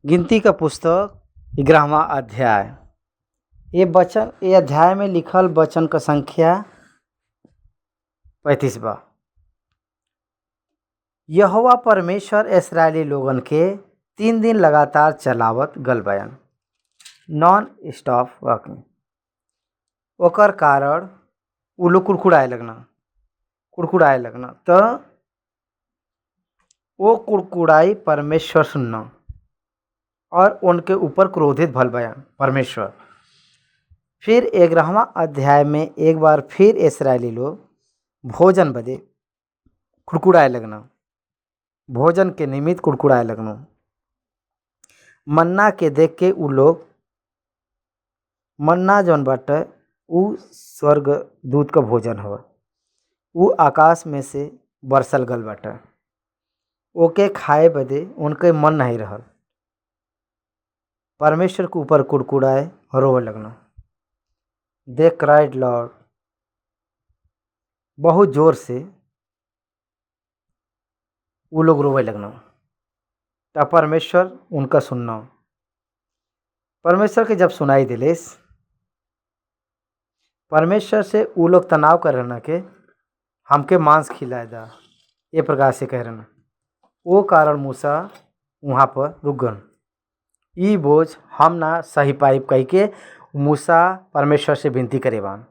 गिनती का पुस्तक 11वां अध्याय। ये अध्याय में लिखल वचन क संख्या 35 बा। यहोवा परमेश्वर इस्राएली लोगन के 3 दिन लगातार चलावत गल बयान नॉन स्टॉप वर्किंग। ओकर कारण उ लोग कुड़कुड़ाए लगना तो वो कुड़कुड़ाई परमेश्वर सुनना और उनके ऊपर क्रोधित भल बयान परमेश्वर। फिर 11वां अध्याय में एक बार फिर इस्राएली लोग भोजन बदे कुड़कुड़ाए लगना, भोजन के निमित्त कुड़कुड़ाए लगना। मन्ना के देख के उ लोग, मन्ना जौन बाटे उ स्वर्ग दूत का भोजन हवा, उ आकाश में से बरसल गल बाटे। ओके खाए बदे उनके मन नहीं रहल। परमेश्वर के ऊपर कुड़कुड़ाए और रोवे लगना। दे क्राइड लॉर्ड, बहुत जोर से वो लोग रोवे लगना। तब परमेश्वर उनका सुनना। परमेश्वर के जब सुनाई दिलेस, परमेश्वर से वो लोग तनाव कर रहना के हमके मांस खिलाए दा, ये प्रकार से कह रहना। वो कारण मूसा वहाँ पर रुक गन। ई बोझ हम ना सही पाइप कह के मूसा परमेश्वर से विनती करेवान।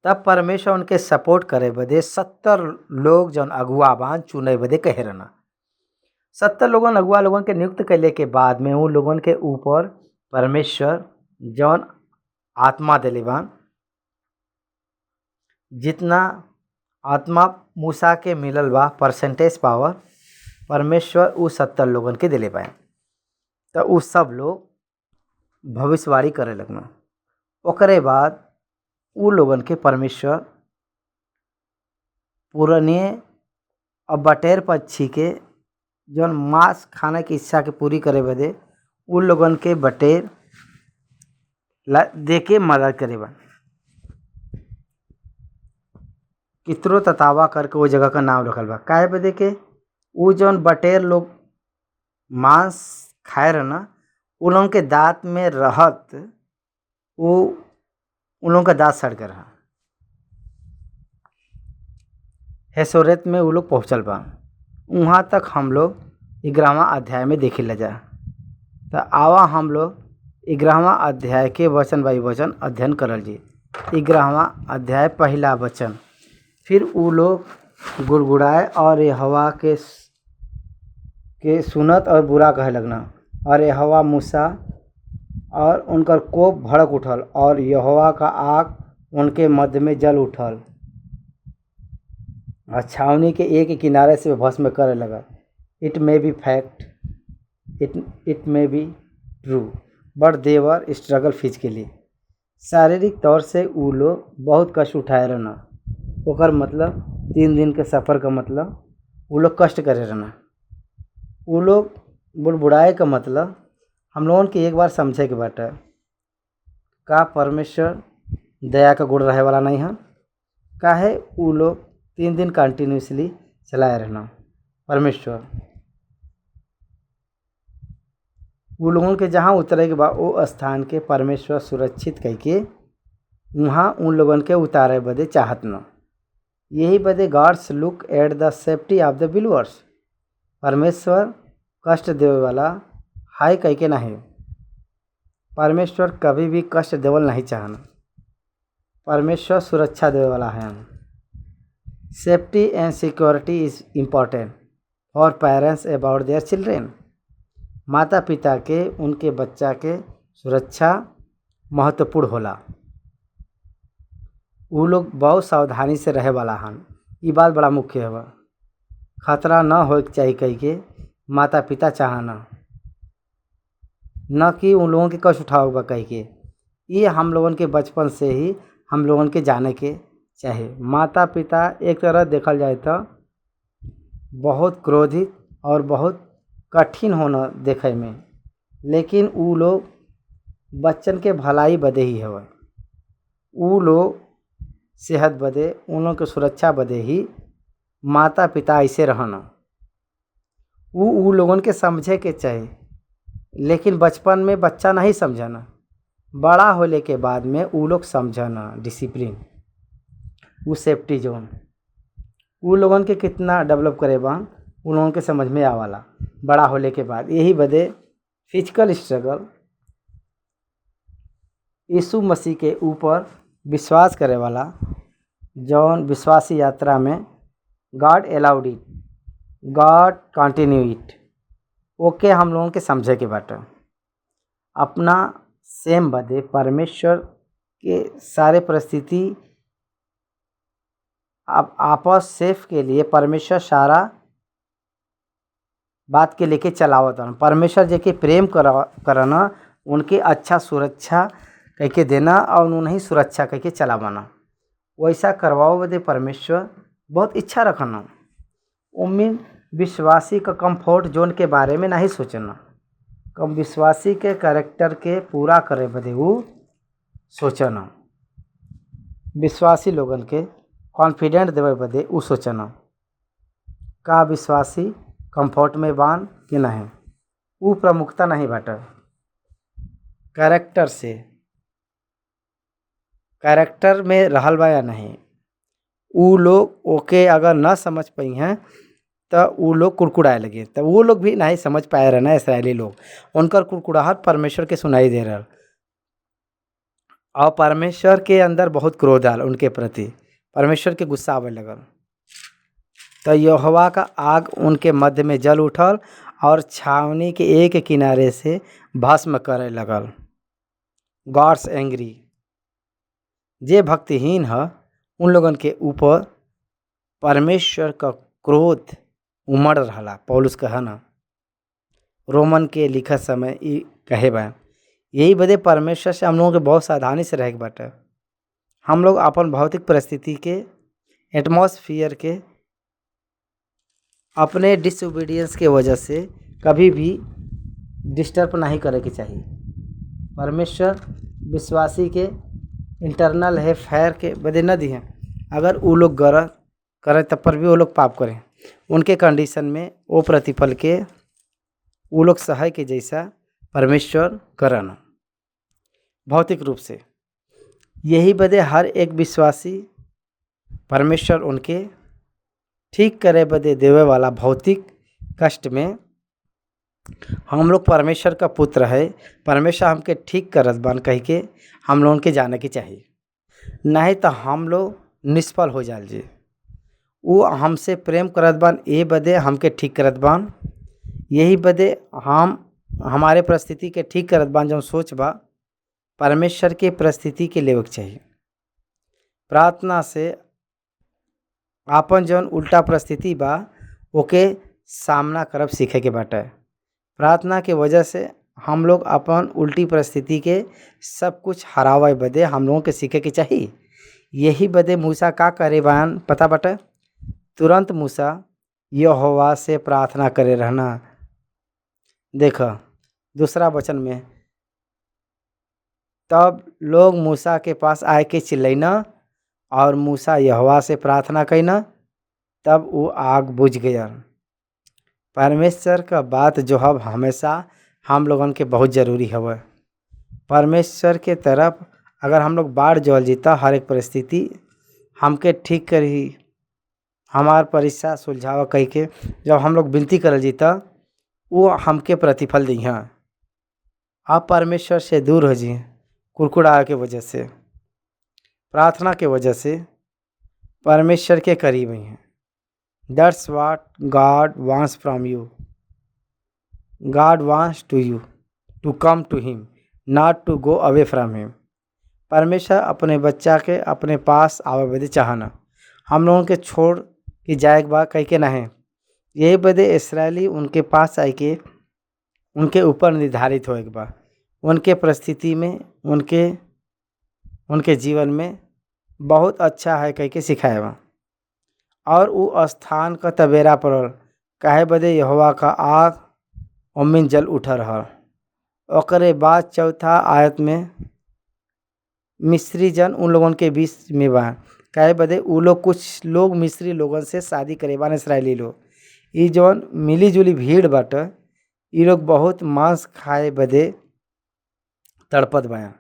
तब परमेश्वर उनके सपोर्ट करे बदे 70 लोग जौन अगुआ बान चुने बदे कहे रहना। 70 लोगन अगुआ लोगन के नियुक्त कैले के बाद में उन लोगन के ऊपर परमेश्वर जौन आत्मा दिले बान, जितना आत्मा मूसा के मिलल बा परसेंटेज पावर परमेश्वर उ 70 लोगन के दिले बा। तो उ सब लोग भविष्यवाणी करे लगना। ओकरे बाद उ लोगन के परमेश्वर पुराने और बटेर पक्षी के जौन मांस खाने की इच्छा के पूरी करे बदे उन लोगन के बटेर दे के मदद करे बा। कितरो ततावा करके वो जगह का नाम रखल बा। काहे बदे के उ जौन बटेर लोग मांस खाए रहना, उन लोगन के दांत में रहत वो उन लोगों का दांत सड़ कर रहा। हेसोरेत में वो लोग पहुँचल बा। वहाँ तक हम लोग 11वां अध्याय में देखे ला जा। तो आवा हम लोग 11वां अध्याय के वचन बाई वचन अध्ययन करल जी। 11वां अध्याय पहला वचन। फिर उ लोग गुड़गुड़ाए और यहोवा के सुनत और बुरा कहे लगना। और यहोवा मूसा और उनकर कोप भड़क उठल और यहोवा का आग उनके मध्य में जल उठल और छावनी के एक किनारे से भस्म करे लगा। It may be fact, it may be true, but they वर स्ट्रगल फिजिकली। शारीरिक तौर से उ लोग बहुत कष्ट उठाए रहना। ओकर मतलब 3 दिन के सफ़र का मतलब उ लोग कष्ट करे रहना। उ लोग बुड़बुड़ाए का मतलब हम लोगन के एक बार समझे के बाटे। का परमेश्वर दया का गुण रहे वाला नहीं है? काहे उ लोग 3 दिन कंटिन्यूसली चलाए रहना। परमेश्वर उ लोगों के जहाँ उतरे के बाद वो स्थान के परमेश्वर सुरक्षित कह के वहाँ उन लोगन के उतारे बदे चाहत न। यही बदे God's look at the safety of the believers. परमेश्वर कष्ट देवे वाला हाय कह के नहीं। परमेश्वर कभी भी कष्ट देवल नहीं चाहना। परमेश्वर सुरक्षा देवे वाला है। Safety and security is important for parents about their children. माता पिता के उनके बच्चा के सुरक्षा महत्वपूर्ण होला। वो लोग बहुत सावधानी से रहे वाला हन। ये बात बड़ा मुख्य है। खतरा न हो चाहिए कह के माता पिता चाहना, न कि उन लोगों के कष्ट उठाओगा कह के। ये हम लोगन के बचपन से ही हम लोगन के जाने के चाहे। माता पिता एक तरह देखल जाए तो बहुत क्रोधित और बहुत कठिन होना देखे में, लेकिन उ लोग बच्चन के भलाई बदे ही हवा। उ लोग सेहत बदे, उन लोगन के सुरक्षा बदे ही माता पिता ऐसे रहना। उ लोगन के समझे के चाही, लेकिन बचपन में बच्चा नहीं समझना, बड़ा होले के बाद में उ लोग समझना डिसिप्लिन, उ सेफ्टी जोन उ लोगन के कितना डेवलप करे बा उन लोगन के समझ में आवाला बड़ा होले के बाद। यही बदे फिजिकल स्ट्रगल यीशु मसीह के ऊपर विश्वास करे वाला जौन विश्वासी यात्रा में God allowed it, God continue it, okay हम लोगों के समझे के बाटे। अपना सेम बदे परमेश्वर के सारे परिस्थिति आपस सेफ के लिए परमेश्वर सारा बात के लेके चलावत हन। परमेश्वर जेके प्रेम करना उनके अच्छा सुरक्षा कह देना और उन्हें सुरक्षा कह के चलावाना, वैसा करवाओ बदे परमेश्वर बहुत इच्छा रखना। उम्मीद विश्वासी का कंफर्ट जोन के बारे में नहीं सोचना, कम विश्वासी के कैरेक्टर के पूरा करे बदे वो सोचना, विश्वासी लोगन के कॉन्फिडेंट देवे बदे वो सोचना का विश्वासी कंफर्ट में बान कि नहीं, वो प्रमुखता नहीं बाटे। कैरेक्टर से कैरेक्टर में रहल बा या नहीं, उ लोग ओके अगर न समझ पाई हैं तो उ लोग कुड़कुड़ाए लगे, तो वो लोग भी नहीं समझ पाए रहे ना इसराइली लोग, उनकर कुड़कुड़ाहट परमेश्वर के सुनाई दे रहा और परमेश्वर के अंदर बहुत क्रोध आल उनके प्रति, परमेश्वर के गुस्सा आवे लगल। तो यहोवा का आग उनके मध्य में जल उठल और छावनी के एक किनारे से भस्म करे लगल। गॉड्स एंग्री, जे भक्तिहीन है उन लोगन के ऊपर परमेश्वर का क्रोध उमड़ रहा। पौलुस कहा ना रोमन के लिखत समय ये कहे बा, यही बदे परमेश्वर से हम लोगों के बहुत सावधानी से रहे के बाटे। हम लोग अपन भौतिक परिस्थिति के एटमॉस्फेयर के अपने डिसओबीडियंस के वजह से कभी भी डिस्टर्ब नहीं करे के चाहिए। परमेश्वर विश्वासी के इंटरनल है फैर के बदे न दिए, अगर वो लोग गलत करें तब पर भी वो लोग पाप करें, उनके कंडीशन में वो प्रतिफल के वो लोग सहाय के जैसा परमेश्वर करना भौतिक रूप से। यही बदे हर एक विश्वासी परमेश्वर उनके ठीक करे बदे देवे वाला भौतिक कष्ट में हम लोग परमेश्वर का पुत्र है, परमेश्वर हमके ठीक करत बन कह के हम लोगों के जाने की चाहिए, नहीं तो हम लोग निष्फल हो जाल जी। वो हमसे प्रेम करत बन ये बदे हमके ठीक करत बन, यही बदे हम हमारे परिस्थिति के ठीक करत बन जो सोच बा परमेश्वर के परिस्थिति के लेवक चाहिए। प्रार्थना से आपन जौन उल्टा परिस्थिति बा ओके सामना करब सीखे के बाटे। प्रार्थना के वजह से हम लोग अपन उल्टी परिस्थिति के सब कुछ हरावे बदे हम लोगों के सीखे के चाहिए। यही बदे मूसा का करे बयान पता बाटे, तुरंत मूसा यहोवा से प्रार्थना करे रहना। देखो दूसरा वचन में, तब लोग मूसा के पास आए के चिल्लैना और मूसा यहोवा से प्रार्थना कईना, तब वो आग बुझ गया। परमेश्वर का बात जो है हमेशा हम लोगन के बहुत ज़रूरी है। परमेश्वर के तरफ अगर हम लोग बाढ़ जल जीता हर एक परिस्थिति हमके ठीक करी, हमार परीक्षा सुलझावा कह के जब हम लोग विनती करल जीता वो हमके प्रतिफल दी हैं। आप परमेश्वर से दूर हो जी कुड़कुड़ा के वजह से, प्रार्थना के वजह से परमेश्वर के करीब ही हैं। That's what God wants from you. God wants to you to come to him, not to go away from हिम। परमेश्वर अपने बच्चा के अपने पास आवे बदे चाहना, हम लोगों के छोड़ के जाए बा कह के नहीं। यही बदे इसराइली उनके पास आए के उनके ऊपर निर्धारित होए के बा, उनके परिस्थिति में उनके जीवन में बहुत अच्छा है कह के सिखाए बा। और वो स्थान का तबेरा पड़ल काहे बदे यहोवा का आग उम्मीन जल उठ रहा। ओकरे बाद चौथा आयत में मिस्री जन उन लोगों के बीच में बा काहे बदे उ लोग कुछ लोग मिस्री लोगन से शादी करेवान इसराइली लोग। ई जौन मिली जुली भीड़ बाटे ई लोग बहुत मांस खाए बदे तड़पत बाया।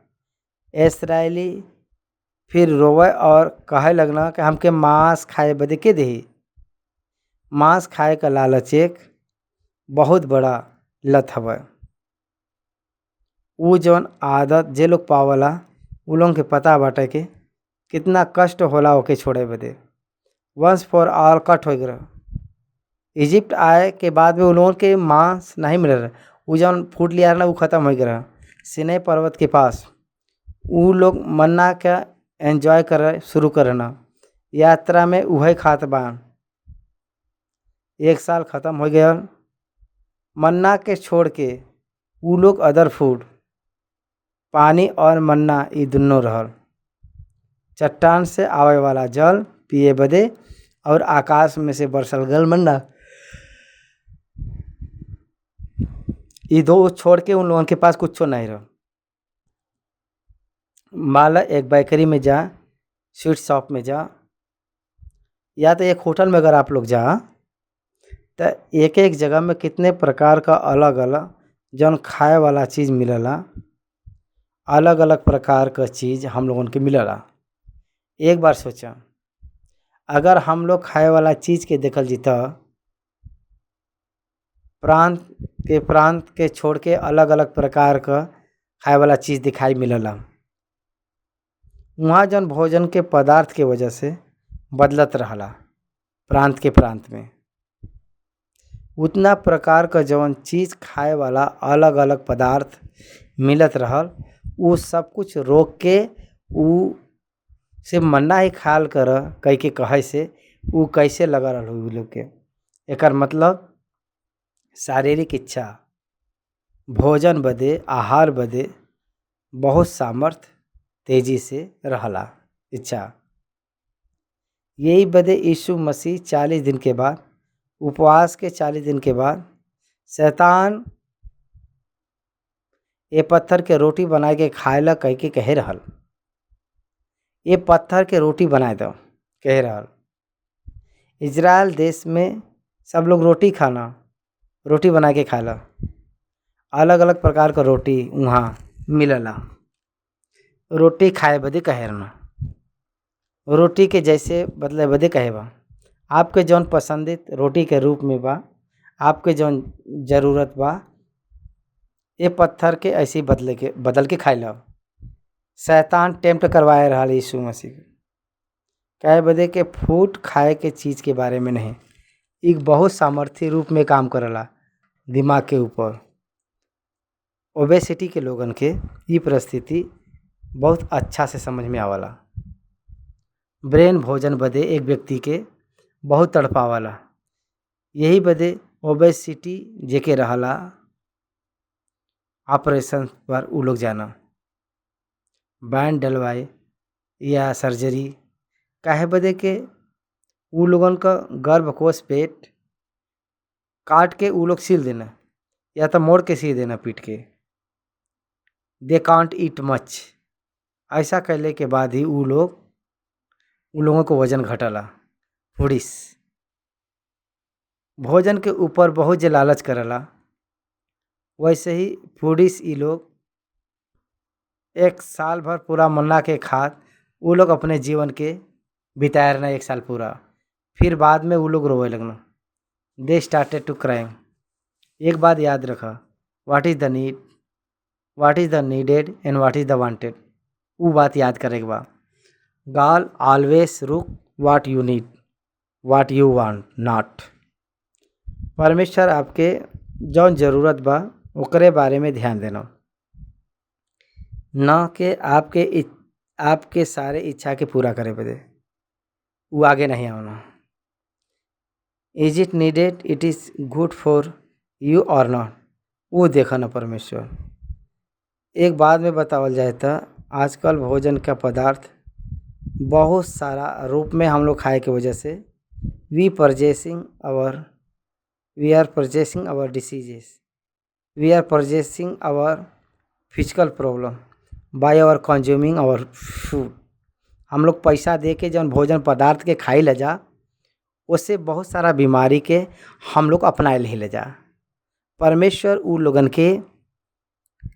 इसराइली फिर रोवे और कहे लगना कि हमके मांस खाए बदे के देही। मांस खाए का लालच एक बहुत बड़ा लत हवे। उ जौन आदत जे लोग पावला उ लोगन के पता बाटे कि कितना कष्ट होला ओके छोड़े बदे। वंस फॉर ऑल कट हो गया। इजिप्ट आए के बाद में उन लोगों के मांस नहीं मिल रहा। उ जौन फूड लिया ना उ ख़त्म हो गया। सिनै पर्वत के पास उ लोग मन्ना का एंजॉय कर शुरू करना। यात्रा में उहे खात बान। 1 साल ख़त्म हो गया। मन्ना के छोड़ के उ लोग अदर फूड पानी और मन्ना ई दुनों रहल। चट्टान से आवे वाला जल पिए बदे और आकाश में से बरसल गल मन्ना ई दो छोड़ के उन लोगों के पास कुछ नहीं रहा। माला एक बेकरी में जा, स्वीट शॉप में जा या तो एक होटल में अगर आप लोग जा तो एक एक जगह में कितने प्रकार का अलग अलग जौन खाए वाला चीज़ मिलला। अलग अलग प्रकार का चीज़ हम लोगन के मिलला। एक बार सोचा अगर हम लोग खाए वाला चीज़ के देखल जीता प्रांत के छोड़ के अलग अलग प्रकार का खाए वाला चीज़ दिखाई मिलला। वहाँ जौन भोजन के पदार्थ के वजह से बदलत रहला प्रांत के प्रांत में। उतना प्रकार का जौन चीज़ खाए वाला अलग अलग पदार्थ मिलत रहल वो सब कुछ रोक के उ से मन्ना ही खाल कर कह के कहे से उ कैसे लगा रहा उ लोग के। एकर मतलब शारीरिक इच्छा भोजन बदे आहार बदे बहुत सामर्थ तेजी से रहला इच्छा। यही बदे यीशु मसीह 40 दिन के बाद उपवास के 40 दिन के बाद शैतान ये पत्थर के रोटी बना के खाएला कह के कहे रहल। ये पत्थर के रोटी बनाए दो कह रहल। इजराइल देश में सब लोग रोटी बना के खाला। अलग अलग प्रकार का रोटी वहाँ मिलला। रोटी खाए बदे कहे रहना। रोटी के जैसे बदले बदे कहे बा आपके जौन पसंदीद रोटी के रूप में बा आपके जौन ज़रूरत बा ये पत्थर के ऐसे बदल के खाए ला। शैतान टेम्प्ट करवाए रहा यीशु मसीह कहे बदे के फूड खाए के चीज़ के बारे में नहीं। एक बहुत सामर्थ्य रूप में काम करला दिमाग के ऊपर। ओबेसिटी के लोगन के ये परिस्थिति बहुत अच्छा से समझ में आवला। ब्रेन भोजन बदे एक व्यक्ति के बहुत तड़पावला। यही बदे ओबेसिटी जेके रहला ऑपरेशन पर उ लोग जाना बैंड डलवाए या सर्जरी काहे बदे के उ लोगन का गर्भकोश पेट काट के उ लोग सील देना या तो मोड़ के सी देना पीट के। दे कांट ईट मच ऐसा कहले के बाद ही उ लोगों को वजन घटला। फूडिस भोजन के ऊपर बहुत जे लालच करला वैसे ही फूडिस ई लोग 1 साल भर पूरा मन्ना के खात वो लोग अपने जीवन के बिताए रहना 1 साल पूरा। फिर बाद में वो लोग रोए लगना। They started to crime. एक बात याद रखा what is the needed and what is the wanted. वो बात याद करे के बा। God always look what you need what you want not. परमेश्वर आपके जौन ज़रूरत बा ओकरे बारे में ध्यान देना न कि आपके सारे इच्छा के पूरा करे बदे। वो आगे नहीं आना। Is it needed it is good for you और नॉट वो देखा ना परमेश्वर। एक बाद में बतावल जाए तो आजकल भोजन का पदार्थ बहुत सारा रूप में हम लोग खाए की वजह से we are purchasing our diseases we are purchasing our physical problem by our consuming our food. हम लोग पैसा दे के जौन भोजन पदार्थ के खाई ले जा, उससे बहुत सारा बीमारी के हम लोग अपनाए ले जा। परमेश्वर उ लोगन के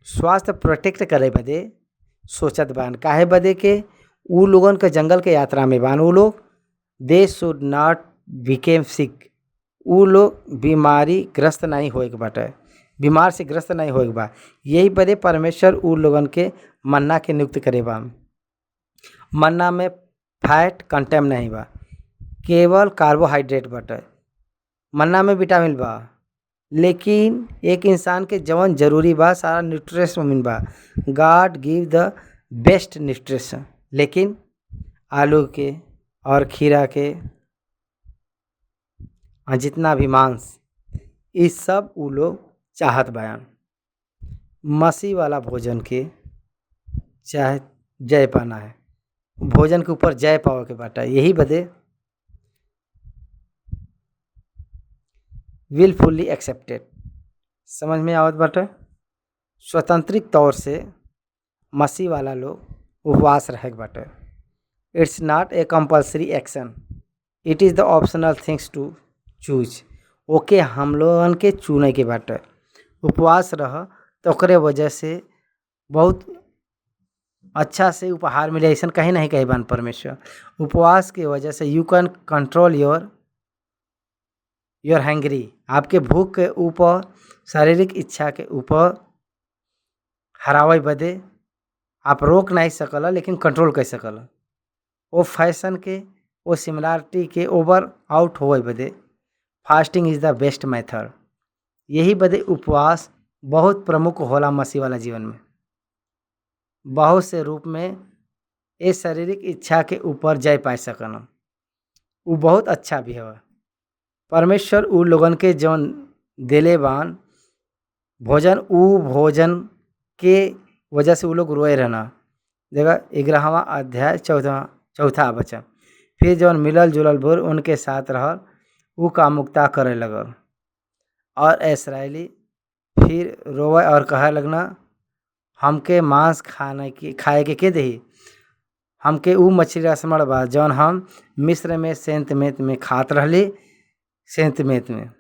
स्वास्थ्य प्रोटेक्ट करे बदे सोचत बान। काहे बदे के उ लोगन के जंगल के यात्रा में बान। उ लोग दे शुड नॉट बिकेम सिक। उ लोग बीमारी ग्रस्त नहीं होए के बाटे, बीमार से ग्रस्त नहीं होए के बा। यही बदे परमेश्वर उ लोगन के मन्ना के नियुक्त करे बा। मन्ना में फैट कंटेंट नहीं बा, केवल कार्बोहाइड्रेट बाटे। मन्ना में विटामिन बा, लेकिन एक इंसान के जवन जरूरी बा सारा न्यूट्रिशन में बा। गॉड गिव द बेस्ट न्यूट्रिशन। लेकिन आलू के और खीरा के और जितना भी मांस, इस सब उ लोग चाहत बयान। मसीह वाला भोजन के चाहे जय पाना है, भोजन के ऊपर जय पावे के बाटा। यही बदे विलफुली एक्सेप्टेड समझ में आवत बाटे। स्वतंत्रिक तौर से मसीह वाला लोग उपवास रहे के बाटे। It's not a compulsory action, it is the optional things to choose. Okay हम लोगन के चुने के बाटे। उपवास रह तो ओकरे वजह से बहुत अच्छा से उपहार मिले, ऐसा कहीं नहीं कही बान परमेश्वर। उपवास के वजह से you can control your hangry. आपके भूख के ऊपर, शारीरिक इच्छा के ऊपर हरावे बदे आप रोक नहीं सकला, लेकिन कंट्रोल कर सकला। वो फैशन के, वो सिमिलरिटी के ओवर आउट होए बदे fasting is the best method. यही बदे उपवास बहुत प्रमुख होला मसीह वाला जीवन में। बहुत से रूप में ये शारीरिक इच्छा के ऊपर जय पा सकना, वो बहुत अच्छा भी है। परमेश्वर उ लोगन के जौन दिले बान भोजन, उ भोजन के वजह से उ लोग रोए रहना। देखा 11वां अध्याय 4 वचन। फिर जौन मिलल जुलल भोर उनके साथ रहल, उ का मुक्ता करे लगल। और इस्राएली फिर रोवे और कहे लगना, हमके मांस खाए के दही। हमके उ मछली रसमण बा जौन हम मिस्र में सेंत मेत में खात रहली, सेंत मेत में।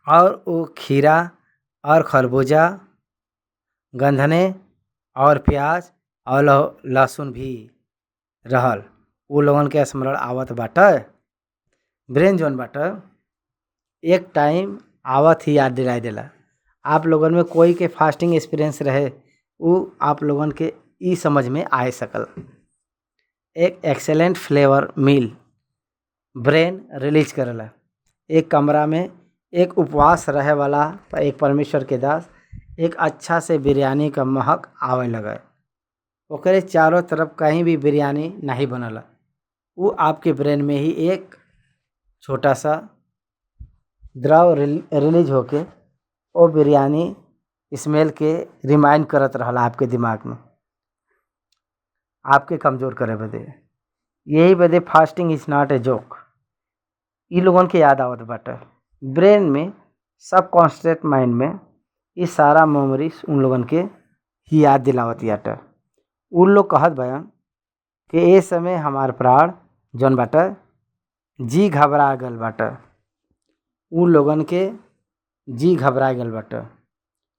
और वो खीरा और खरबूजा, गंधने और प्याज और लहसुन भी रहल। उ लोगन के स्मरण आवत बाटे। ब्रेन जौन बाटे एक टाइम आवत ही याद दिलाई देला। आप लोगन में कोई के फास्टिंग एक्सपीरियंस रहे, वो आप लोगन के ई समझ में आए सकल। एक एक्सेलेंट फ्लेवर मील ब्रेन रिलीज करेला। एक कमरा में एक उपवास रहे वाला एक परमेश्वर के दास एक अच्छा से बिरयानी का महक आवे लगे। ओकरे चारों तरफ कहीं भी बिरयानी नहीं बनला, वो आपके ब्रेन में ही एक छोटा सा द्रव रिलीज होके वो बिरयानी स्मेल के रिमाइंड करत रहला आपके दिमाग में, आपके कमज़ोर करे बदे। यही बदे fasting is not a joke. ई लोगन के याद आवत बाटे। ब्रेन में सब कॉन्स्टेंट माइंड में ये सारा मेमोरीज उन लोगन के ही याद दिलावत बाटे। उन लोग कहत बयान कि ए समय हमार प्राण जौन बाटे जी घबरा गल बाटे। उन लोगन के जी घबरा गल बाटे,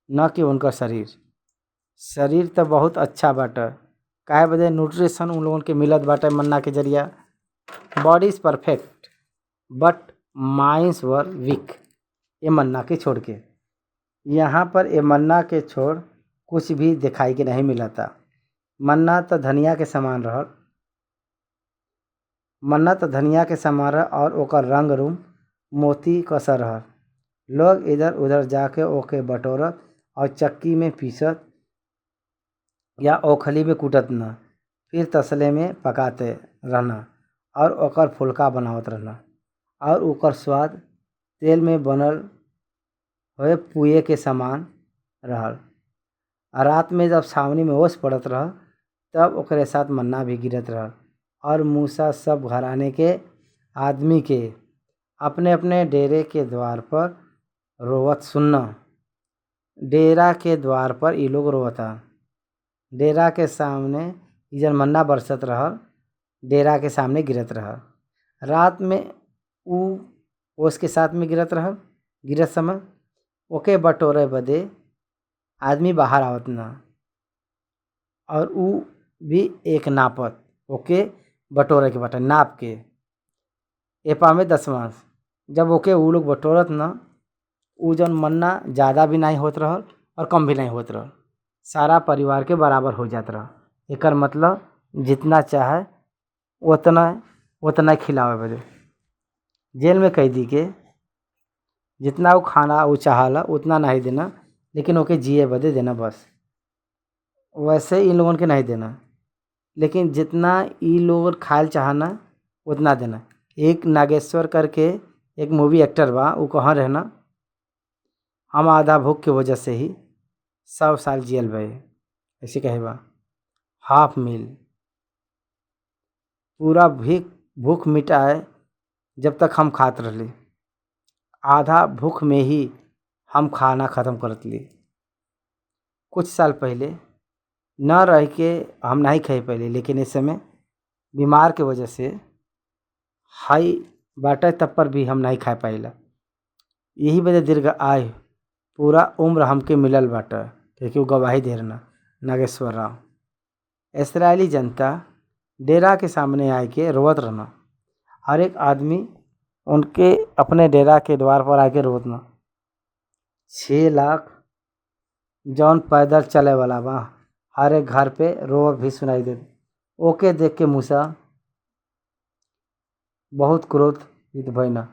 न कि उनका शरीर तो बहुत अच्छा बाटे। काहे बदे न्यूट्रिशन उन लोगन के मिलत बाटे मन्ना के जरिया। Body is perfect but minds वर वीक। ये मन्ना के छोड़ के यहाँ पर ये मन्ना के छोड़ कुछ भी दिखाई के नहीं मिला था। मन्ना तो धनिया के समान रहल, मन्ना तो धनिया के समान रह और ओकर रंग रूम मोती कसा रहल। लोग इधर उधर जाके ओके बटोरत और चक्की में पीसत या ओखली में कूटत न, फिर तसले में पकाते रहना और ओकर फुलका बनावत रहना। और ओकर स्वाद तेल में बनल हुए पुए के समान रहल। रात में जब छावनी में ओस पड़त रह तब ओकरे साथ मन्ना भी गिरत रहल। और मूसा सब घराने के आदमी के अपने अपने डेरे के द्वार पर रोवत सुनना। डेरा के द्वार पर ये लोग रोवता। डेरा के सामने ई जन मन्ना बरसत रहल डेरा के सामने गिरत रहल। रात में ऊ ओस के साथ में गिरत समय ओके बटोरे बदे आदमी बाहर आवत ना, और ऊ भी एक नापत ओके बटोरे के बटे नाप के एपा में 10 मांस। जब ओके ऊ लोग बटोरत ना, ऊ जन मन्ना ज़्यादा भी नहीं होत रहल और कम भी नहीं होत रहल, सारा परिवार के बराबर हो जात रहल। एकर मतलब जितना चाहे उतना खिलावे बदे। जेल में कैदी के जितना वो खाना वो चाहला उतना नहीं देना, लेकिन ओके जिए बदे देना बस। वैसे इन लोगों के नहीं देना, लेकिन जितना ई लोग खायल चाहना उतना देना। एक नागेश्वर करके एक मूवी एक्टर बा, वो कहाँ रहना, हम आधा भूख के वजह से ही 100 साल जियल बे, ऐसे कहे बा। हाफ मील पूरा भूख मिटाए जब तक हम खात रहली, आधा भूख में ही हम खाना ख़त्म करत ली। कुछ साल पहले न रह के हम नहीं खाई पहले, लेकिन इस समय बीमार के वजह से हाई बाटे तब पर भी हम नहीं खा पाइला। यही वजह दीर्घ आय पूरा उम्र हमके मिलल बाटे, क्योंकि वो गवाही दे रहना नागेश्वर राव। इसराइली जनता डेरा के सामने आए के रोवत रहना। हर एक आदमी उनके अपने डेरा के द्वार पर आके रोवत ना। 6 लाख जौन पैदल चले वाला बा, हर एक घर पे रोव भी सुनाई दे। ओके देख के मूसा बहुत क्रोधित भइना।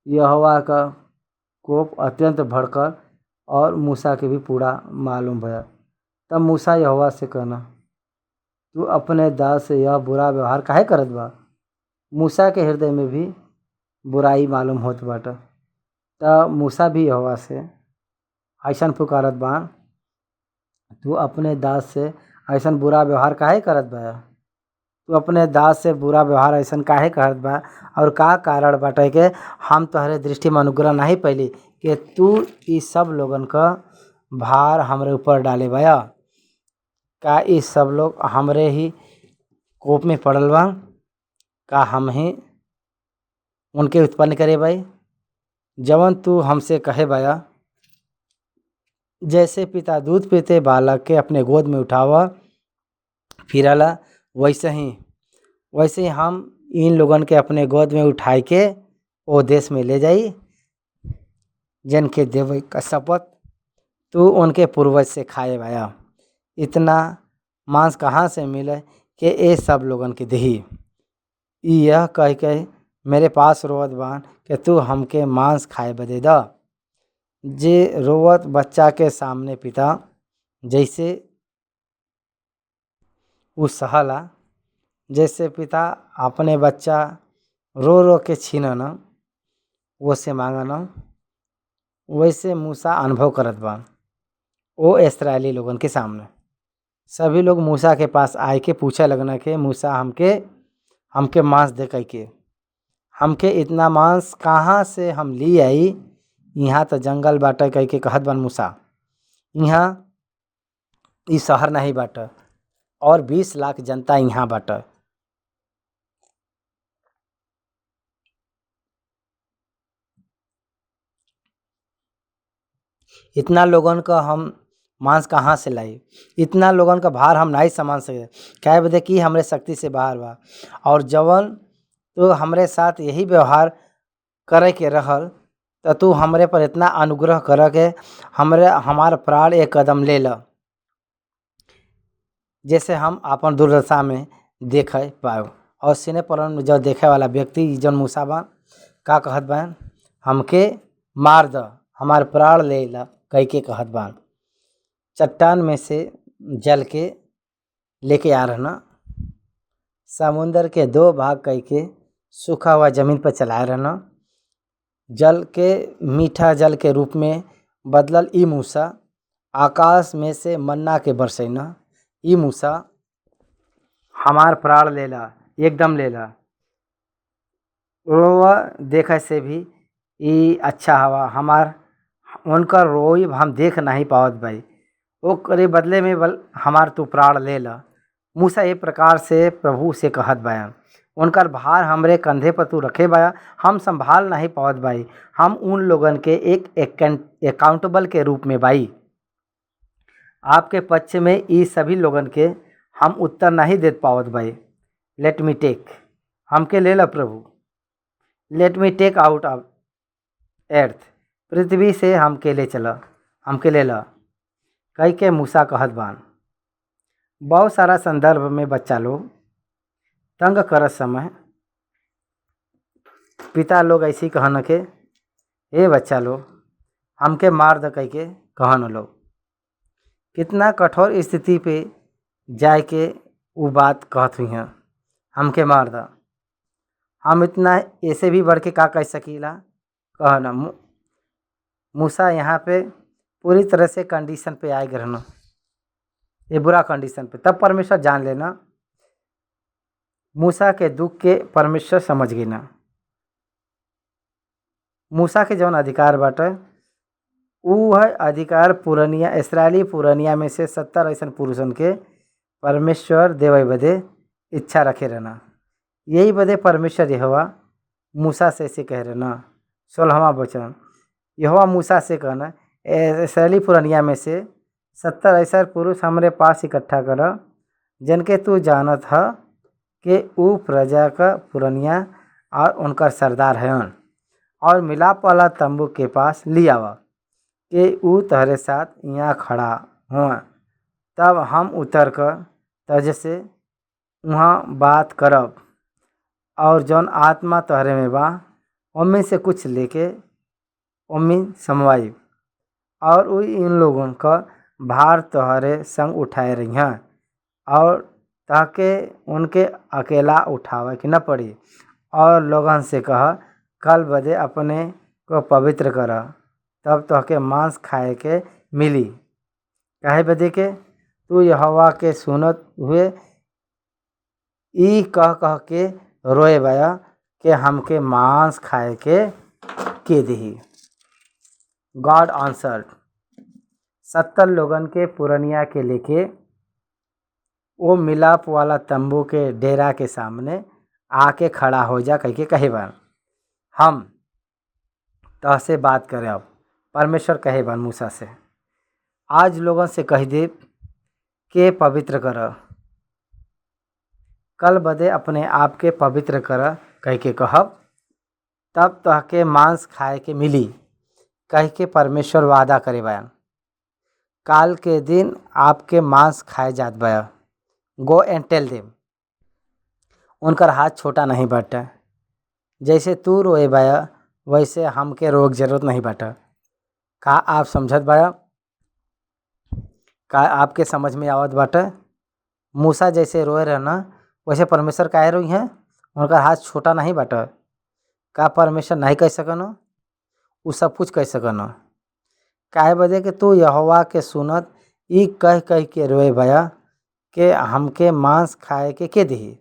यहोवा का कोप अत्यंत भड़कल और मूसा के भी पूरा मालूम भया। तब मूसा यहोवा से कहना, तू अपने दास से यह बुरा व्यवहार काहे करत बा? मूसा के हृदय में भी बुराई मालूम होत बाटे। तब मूसा भी यहोवा से ऐसन पुकारत बा, तू अपने दास से ऐसन बुरा व्यवहार काहे करत बा? तू अपने दास से बुरा व्यवहार ऐसन काहे करत बा? और का कारण बाटे के हम तोहरे दृष्टि में अनुग्रह नहीं पैली कि तू ई सब लोगन का भार हमरे ऊपर डाले बा? का ई सब लोग हमरे ही कोप में पड़ल बा? का हम ही उनके उत्पन्न करे भाई? जवन तू हमसे कहे बा, जैसे पिता दूध पीते बालक के अपने गोद में उठावा फिरला, वैसे ही हम इन लोगन के अपने गोद में उठाए के ओ देश में ले जाई जिनके देवे का शपथ तू उनके पूर्वज से खाए भाया। इतना मांस कहाँ से मिले कि ये सब लोगन के दही? यह कह के मेरे पास रोवत बान कि तू हमके मांस खाए बदे दा। जे रोवत बच्चा के सामने पिता जैसे उस सहला, जैसे पिता अपने बच्चा रो रो के छीनना वो से मांगना, वैसे मूसा अनुभव करत बा वो इस्राएली लोगन के सामने। सभी लोग मूसा के पास आए के पूछे लगना कि मूसा हमके मांस दे कह के, हमके इतना मांस कहाँ से हम ली आई? यहाँ तो जंगल बाटे कह के कहत बन मूसा। यहाँ ई शहर नहीं बाटे और 20 लाख जनता यहाँ बाटे। इतना लोगन का हम मांस कहाँ से लाई? इतना लोगन का भार हम नहीं संभाल सके, क्या बदे कि हमरे शक्ति से बाहर बा। और जवन तो हमरे साथ यही व्यवहार करे के रहल, तो तू हमरे पर इतना अनुग्रह कर के हमार प्राण एक कदम ले ला, जैसे हम अपन दुर्दशा में देख पाओ। और सीने पर जो देखे वाला व्यक्ति जन मूसा बा का कहत बा, हमके मार द, हमार प्राण ले ला कह के कहत बा। चट्टान में से जल के लेके आ रहना, समुंदर के 2 भाग कह के सूखा हुआ जमीन पर चलाए रहना। जल के मीठा जल के रूप में बदलल ई मूसा, आकाश में से मन्ना के बरसैना ई मूसा हमार प्राण लेला, एकदम लेला। रोवा देखे से भी ई अच्छा हवा हमार उनका रोई हम देख नहीं पावत भाई। वो करे बदले में हमार तू प्राण ले ला, मूसा ए प्रकार से प्रभु से कहत बाया, उनकर भार हमरे कंधे पर तू रखे बाया, हम संभाल नहीं पावत बाई। हम उन लोगन के एक अकाउंटेबल के रूप में बाई। आपके पक्ष में ई सभी लोगन के हम उत्तर नहीं दे पावत बाई। लेट मी टेक, हमके ले ला प्रभु। Let me take out of earth, पृथ्वी से हमके ले चला, हमके ले ला, कई के मूसा कहत बान। बहुत सारा संदर्भ में बच्चा लोग तंग करत समय पिता लोग ऐसी कहन के, ए बच्चा लोग हमके मार द कह के कहन लोग। कितना कठोर स्थिति पे जाए के वो बात कहत हुई हैं, हमके मार द। हम इतना ऐसे भी बढ़ के का कह सकीला कहना। मूसा यहाँ पे पूरी तरह से कंडीशन पे आए रहना, ये बुरा कंडीशन पे। तब परमेश्वर जान लेना, मूसा के दुख के परमेश्वर समझ गई ना। मूसा के जौन अधिकार बाटे ऊ है अधिकार पुरनिया, इसराइली पुरनिया में से 70 ऐसा पुरुषन के परमेश्वर देवे बदे इच्छा रखे रहना। यही बदे परमेश्वर यहोवा मूसा से कह रहना 16वां वचन। यहोवा मूसा से कहना, इसराइली पुरनिया में से 70 ऐसा पुरुष हमरे पास इकट्ठा कर, जिनके तू जानत ह कि ऊ प्रजा का पुरनिया और उनका सरदार हैं, और मिलाप वाला तंबू के पास लियावा कि ऊ तहरे साथ यहाँ खड़ा हुआ। तब हम उतर कर तज से वहाँ बात करब, और जौन आत्मा तहरे में बा उम्मीद से कुछ लेके उम्मीद समवाई, और ऊ इन लोगों का भार तोहरे संग उठाए रही हैं, और ताकि उनके अकेला उठावे कि न पड़ी। और लोगन से कह, कल बदे अपने को पवित्र कर, तब तोहके मांस खाए के मिली। काहे बदे के तू यहोवा के सुनत हुए ई कह कह के रोए बया कि हमके मांस खाए के दही। गॉड आंसर्ड, 70 लोगन के पुरनिया के लेके वो मिलाप वाला तंबू के डेरा के सामने आके खड़ा हो जा कह के कहे बन, हम तह से बात करें। अब परमेश्वर कहे बन मूसा से, आज लोगों से कह दे के पवित्र कर, कल बदे अपने आप के पवित्र कर कह के कहब, तब तह के मांस खाए के मिली कह के परमेश्वर वादा करे बयान। काल के दिन आपके मांस खाए जात बया। गो एंड टेल देम, उनकर हाथ छोटा नहीं बाटा। जैसे तू रोए बया वैसे हमके रोक जरूरत नहीं बाटा। का आप समझत बया? का आपके समझ में आवत बाटा? मूसा जैसे रोए रहना वैसे परमेश्वर काहे रोई हैं? उनका हाथ छोटा नहीं बाटा। का परमेश्वर नहीं कह सकनो? वो सब कुछ कह सकनो। काहे बदे कि तू यहोवा के सुनत ई कह कह के रोए बया कि हमके मांस खाए के दही।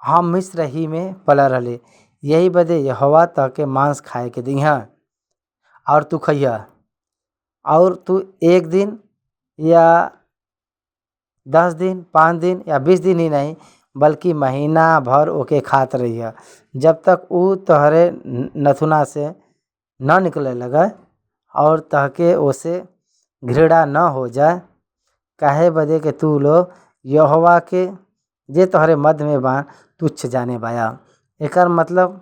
हम मिस्र ही में पल रहे, यही बदे यहोवा तह के मांस खाए के दी हैं, और तू खइया। और तू 1 दिन या 10 दिन, 5 दिन या 20 दिन ही नहीं बल्कि महीना भर ओके खात रहिया, जब तक वो तहरे नथुना से न निकले लगे और तहके ओसे घृणा न हो जाए। काहे बदे के तू लोग यहोवा के जे तोहरे मध्य में बा तुच्छ जाने बाया। एकर मतलब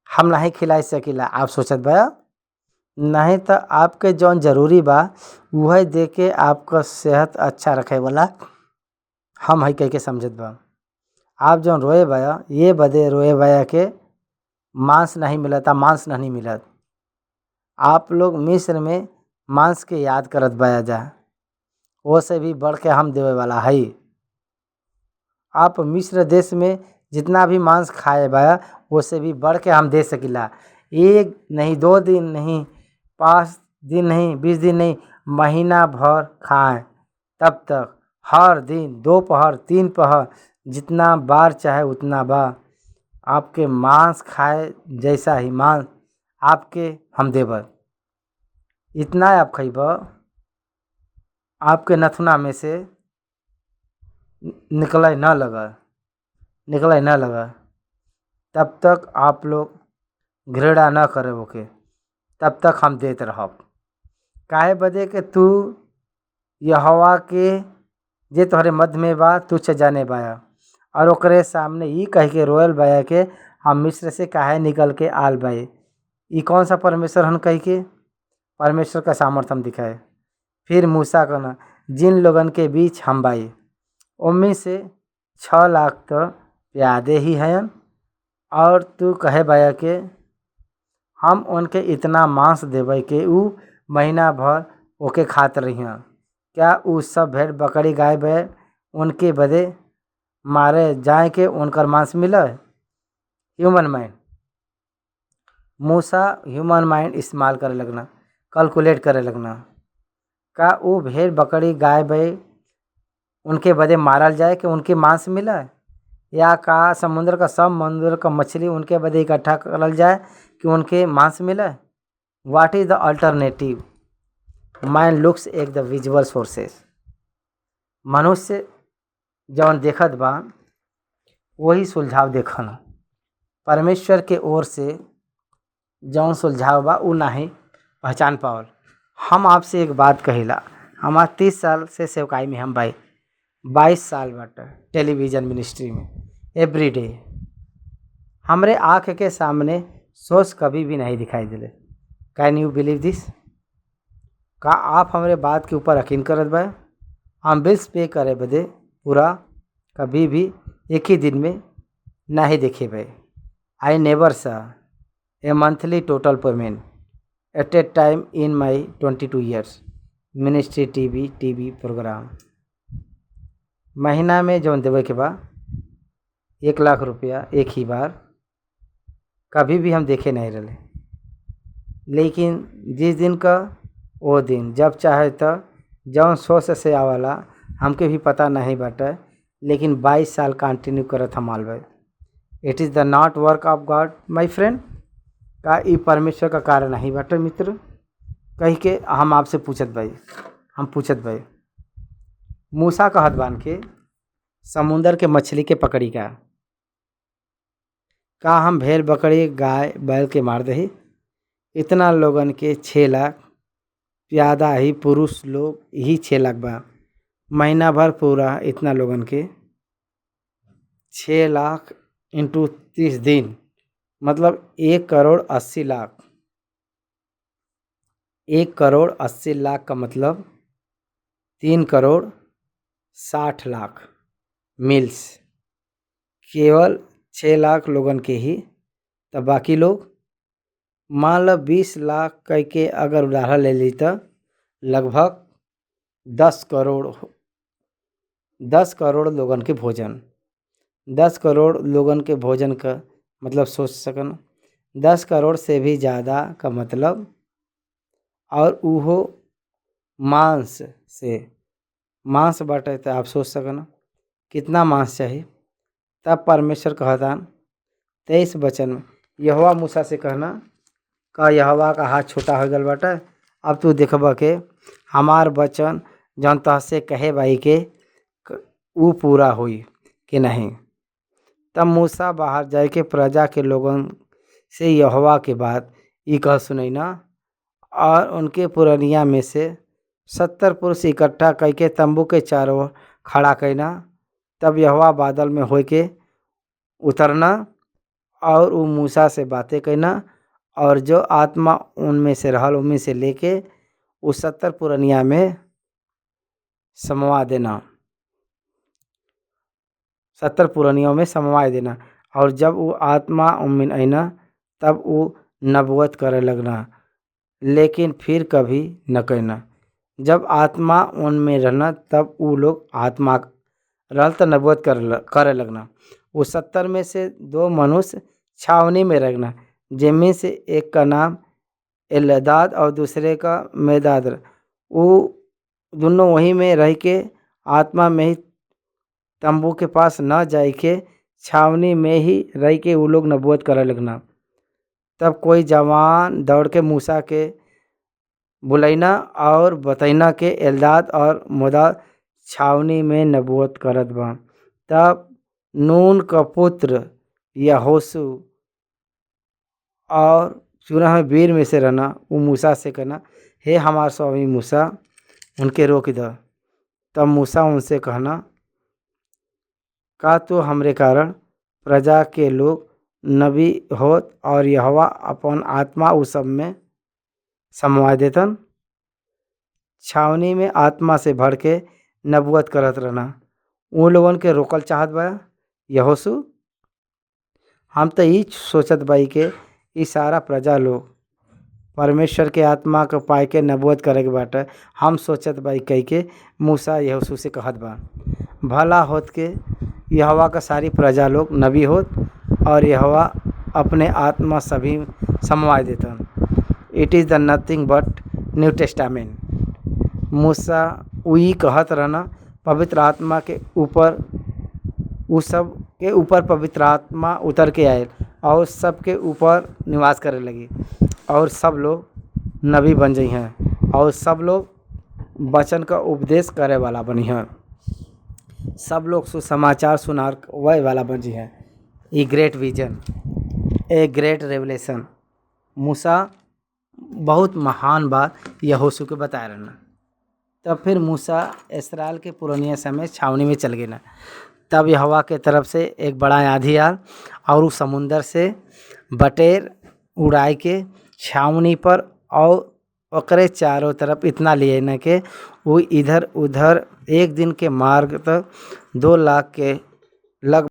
हम नहीं खिलाई सकीला, आप सोचत बाया? नहीं तो आपके जौन जरूरी बा वह दे के आपका सेहत अच्छा रखे वाला हम है कह के समझत बा। आप जौन रोए बाया ये बदे रोए बाया के मांस नहीं मिलता, मांस नहीं मिलत। आप लोग मिस्र में मांस के याद करत बाया जा, वो से भी बढ़ के हम देवे वाला है। आप मिस्र देश में जितना भी मांस खाए बाया वो से भी बढ़ के हम दे सकिला। 1 नहीं, 2 दिन नहीं, 5 दिन नहीं, 20 दिन नहीं, महीना भर खाएं। तब तक हर दिन 2 पहर 3 पहर जितना बार चाहे उतना बार आपके मांस खाए जैसा ही मांस आपके हम देव। इतना आप खइब, आपके नथुना में से निकले न लगा तब तक आप लोग घृणा न करे ओके, तब तक हम देते रहब। काहे बदे के तू यहोवा के जे तोहरे मध्य में बा तुच्छ जाने बाया, और ओकरे सामने ई कह के रोयल बाया के हम मिस्र से काहे निकल के आल बाए। ई कौन सा परमेश्वर हन कह के परमेश्वर का सामर्थ्य हम दिखाए। फिर मूसा कहना जिन लोगन के बीच हम बाई उनमें से 6 लाख तो प्यादे ही हैं, और तू कहे बाया के हम उनके इतना मांस देवे के ऊ महीना भर ओके खात रही। क्या ऊ सब भेड़ बकरी गाय बैल उनके बदे मारे जाए के उनकर मांस मिले। ह्यूमन माइंड, मूसा ह्यूमन माइंड इस्तेमाल करे लगना, कैलकुलेट करे लगना। का वो भेड़ बकरी गाय बैल उनके बदे मारल जाए कि उनके मांस मिले, या का समुद्र का सब समुद्र का मछली उनके बदे इकट्ठा करल जाए कि उनके मांस मिले। What is the alternative. Mind looks at the visual sources. मनुष्य जौन देखत बा वही सुलझाव देखना। परमेश्वर के ओर से जौन सुलझाव बा उ नाही पहचान पावल। हम आपसे एक बात कहिला, हमार 30 साल से सेवकाई में हम 22 साल बाटे टेलीविज़न मिनिस्ट्री में। एवरीडे हमरे आँख के सामने सोच कभी भी नहीं दिखाई दिले। कैन यू बिलीव दिस। का आप हमारे बात के ऊपर यकीन करत बा। हम बिल्स पे करे बदे पूरा कभी भी एक ही दिन में नहीं देखे भाई। I never saw a monthly total payment at a time in my 22 years ministry TV programme. महीना में जौन देवे के बा 1 लाख रुपया एक ही बार कभी भी हम देखे नहीं रहे। लेकिन जिस दिन का वो दिन जब चाहे तो जौन सोच से आवाला हमके भी पता नहीं बाटे, लेकिन 22 साल कंटिन्यू करत हम आल भाई। It is the not work of God my friend. का ई परमेश्वर का कारण नहीं बाटे मित्र। कह के हम आपसे पूछत भाई मूसा कहत बान के समुंदर के मछली के पकड़ी का हम भेड़ बकरी गाय बैल के मार दही। इतना लोगन के 6 लाख प्यादा ही पुरुष लोग ही 6 लाख बा। महीना भर पूरा इतना लोगन के 6 लाख इंटू 30 दिन मतलब 1 करोड़ 80 लाख। 1 करोड़ 80 लाख का मतलब 3 करोड़ 60 लाख मील्स। केवल 6 लाख लोगन के ही, तो बाकी लोग मान लो 20 लाख कह के अगर उदाहरण ले ली तो लगभग 10 करोड़ लोगन के भोजन। 10 करोड़ लोगन के भोजन का मतलब सोच सकन। 10 करोड़ से भी ज़्यादा का मतलब, और उहो मांस से। मांस बाटे तो आप सोच सकन कितना मांस चाहिए। तब परमेश्वर कहता 23 वचन में यहोवा मूसा से कहना का यहोवा का हाथ छोटा हो गल बाटे। अब तू देखबा के हमार वचन जौन तहसे कहे भाई के ऊ पूरा हुई कि नहीं। तब मूसा बाहर जाए के प्रजा के लोगन से यहोवा के बात ई कह सुनैना, और उनके पुरनिया में से 70 पुरुष इकट्ठा करके तंबू के चारों ओर खड़ा करना। तब यहोवा बादल में हो के उतरना और वो मूसा से बातें करना, और जो आत्मा उनमें से रहल उनमें से लेके उस 70 पुरनिया में समवा देना। 70 पुरनियों में समवा देना। और जब वो आत्मा उनमें आईना तब वो नबूवत करे लगना, लेकिन फिर कभी न कहना। जब आत्मा उनमें रहना तब वो लोग आत्मा रहल तो नबूवत करे लगना। वो 70 में से 2 मनुष्य छावनी में रहना, जिनमें से एक का नाम एलदाद और दूसरे का मेदाद। वो दोनों वहीं में रह के आत्मा में ही तंबू के पास न जाए के छावनी में ही रह के वो लोग नबूवत करे लगना। तब कोई जवान दौड़ के मूसा के बुलैना और बतैना के एलदाद और मोदाद छावनी में नबूवत करत बा। तब नून का पुत्र यहोशू और 14 वीर में से रहना वो मूसा से कहना, हे हमार स्वामी मूसा, उनके रोक दो। तब मूसा उनसे कहना, का तो हमरे कारण प्रजा के लोग नबी होत और यहोवा अपन आत्मा उस सब में समवा देतन। छावनी में आत्मा से भर के नबूवत करत रहना। उन लोगन के रोकल चाहत बा यहोशू। हम तो ई सोचत बाई के ई सारा प्रजा लोग परमेश्वर के आत्मा को पाए के नबूवत करे के बाटे। हम सोचत बाई कह के मूसा यहोशू से कहत बा, भला होत के यहोवा का सारी प्रजा लोग नबी होत और यहोवा अपने आत्मा सभी समवा देता। It is the nothing but New Testament. मूसा वही कहत रहना पवित्र आत्मा के ऊपर, उस सब के ऊपर पवित्र आत्मा उतर के आए और सब के ऊपर निवास करे लगी और सब लोग नबी बन जाइ हैं और सब लोग वचन का उपदेश करे वाला बनी हैं। सब लोग सुसमाचार सुनार वह वाला बन जाइ हैं। A great vision, a great revelation. मूसा बहुत महान बात यहोशू के बताए रहना। तब फिर मूसा इसराइल के पुरानिया समय छावनी में चल गए ना। तब यहोवा के तरफ से एक बड़ा आंधी आल और उस समुंदर से बटेर उड़ाई के छावनी पर और ओकरे चारों तरफ इतना लिए न के वो इधर उधर एक दिन के मार्ग तक 2 लाख के लग